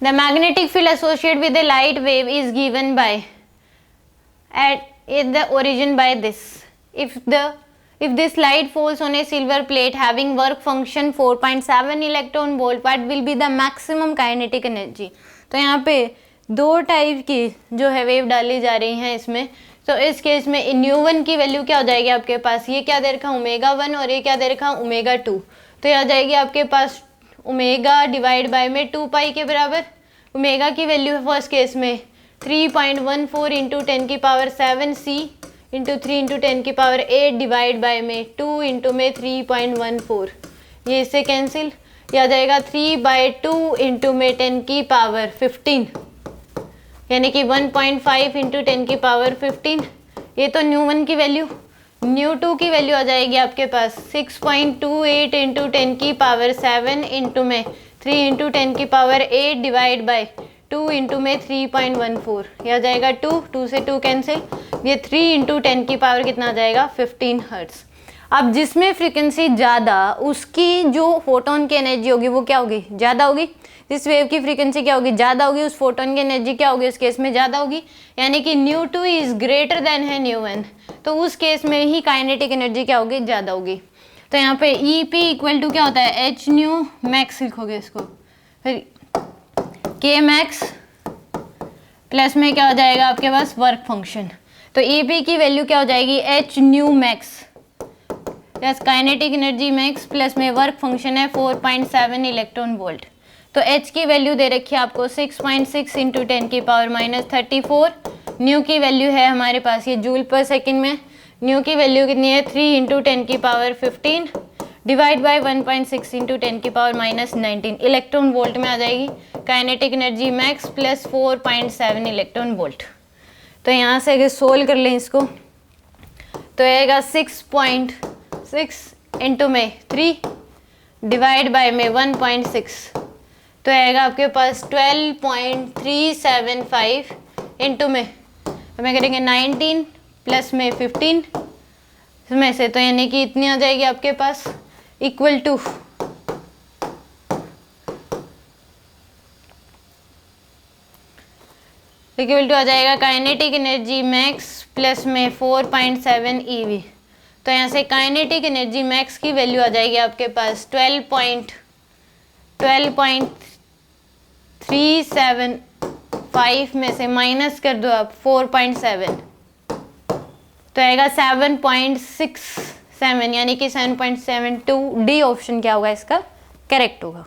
The magnetic field associated with the light wave is given by at the origin by this. If this light falls on a silver plate having work function 4.7 electron volt, what will be the maximum kinetic energy? तो यहाँ पे दो type की जो है wave डाली जा रही हैं इसमें. तो इस केस में nu1 की वैल्यू क्या हो जाएगी आपके पास, ये क्या दे रखा ω1 और ये क्या दे रखा ω2. तो ये आ जाएगी आपके पास ओमेगा डिवाइड बाय में 2 पाई के बराबर. ओमेगा की वैल्यू है फर्स्ट केस में 3.14 इंटू 10 की पावर 7 c इंटू 3 इंटू 10 की पावर 8 डिवाइड बाय में 2 इंटू में 3.14. ये इससे कैंसिल, ये आ जाएगा 3/2 इंटू में 10 की पावर 15 यानी कि 1.5 इंटू 10 की पावर 15. ये तो nu1 की वैल्यू. nu2 की वैल्यू आ जाएगी आपके पास 6.28 इंटू 10 की पावर 7 इंटू में 3 इंटू 10 की पावर 8 डिवाइड बाय 2 इंटू में 3.14. ये आ जाएगा 2 से 2 कैंसिल, ये 3 इंटू 10 की पावर कितना आ जाएगा 15 हर्ट्ज. अब जिसमें फ्रीक्वेंसी ज़्यादा उसकी जो फोटोन की एनर्जी होगी वो क्या होगी, ज़्यादा होगी. जिस वेव की फ्रीक्वेंसी क्या होगी, ज़्यादा होगी, उस फोटोन की एनर्जी क्या होगी उस केस में ज़्यादा होगी. यानी कि nu2 इज ग्रेटर देन है nu1, तो उस केस में ही काइनेटिक एनर्जी क्या होगी, ज़्यादा होगी. तो यहाँ पे EP इक्वल टू क्या होता है h न्यू मैक्स लिखोगे इसको, फिर k मैक्स प्लस में क्या हो जाएगा आपके पास वर्क फंक्शन. तो EP की वैल्यू क्या हो जाएगी h new max plus kinetic energy max plus में वर्क फंक्शन है 4.7 इलेक्ट्रॉन वोल्ट. तो h की वैल्यू दे रखी है आपको 6.6 इंटू 10 की पावर -34. न्यू की वैल्यू है हमारे पास ये जूल पर सेकेंड में. न्यू की वैल्यू कितनी है 3 इंटू 10 की पावर 15 डिवाइड बाय 1.6 इंटू 10 की पावर -19 इलेक्ट्रॉन वोल्ट में आ जाएगी. Kinetic energy max plus 4.7 electron volt. तो यहाँ से अगर सोल्व कर लें इसको तो आएगा 6.6 इंटू में 3 डिवाइड बाय में 1.6 तो आएगा आपके पास 12.375 इंटू में हमें करेंगे 19 प्लस में 15 में से, तो यानी कि इतनी आ जाएगी आपके पास इक्वल टू आ जाएगा काइनेटिक एनर्जी मैक्स प्लस में 4.7 EV. तो यहाँ से काइनेटिक एनर्जी मैक्स की वैल्यू आ जाएगी आपके पास 12.375 में से माइनस कर दो आप 4.7 तो आएगा 7.67 यानी कि 7.72. डी ऑप्शन क्या होगा इसका करेक्ट होगा.